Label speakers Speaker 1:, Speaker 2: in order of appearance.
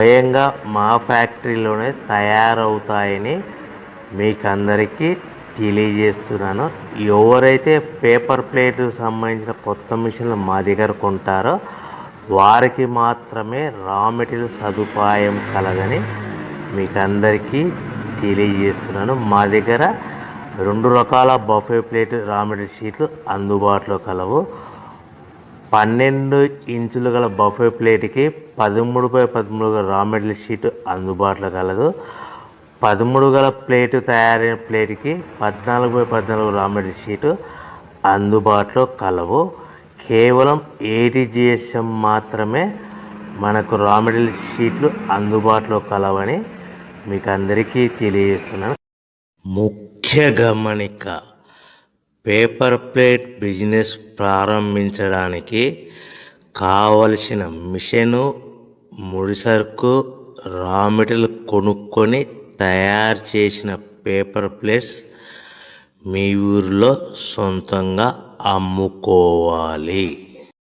Speaker 1: స్వయంగా మా ఫ్యాక్టరీలోనే తయారవుతాయని మీకందరికీ తెలియజేస్తున్నాను. ఎవరైతే పేపర్ ప్లేట్ సంబంధించిన కొత్త మిషన్లు మా దగ్గర కొంటారో వారికి మాత్రమే రా మెటీరియల్ సదుపాయం కలదని మీకందరికీ తెలియజేస్తున్నాను. మా దగ్గర 2 రకాల బఫే ప్లేట్ రా మెటీరియల్ షీట్లు అందుబాటులో కలవు. 12 ఇంచులు గల బఫే ప్లేట్కి 13x13 గల రా మెటీరియల్ షీట్ అందుబాటులో కలదు. 13 గల ప్లేటు తయారైన ప్లేట్కి 14x14 రా మెటీరియల్ షీటు అందుబాటులో కలవు. కేవలం ATGSM మాత్రమే మనకు రా మెటీరియల్ షీట్లు అందుబాటులో కలవని మీకు అందరికీ తెలియజేస్తున్నాను. ముఖ్య గమనిక: పేపర్ ప్లేట్ బిజినెస్ ప్రారంభించడానికి కావలసిన మిషను, ముడిసరుకు, రా మెటీరియల్ కొనుక్కొని తయారు చేసిన పేపర్ ప్లేట్స్ మీ ఊరిలో సొంతంగా అమ్ముకోవాలి.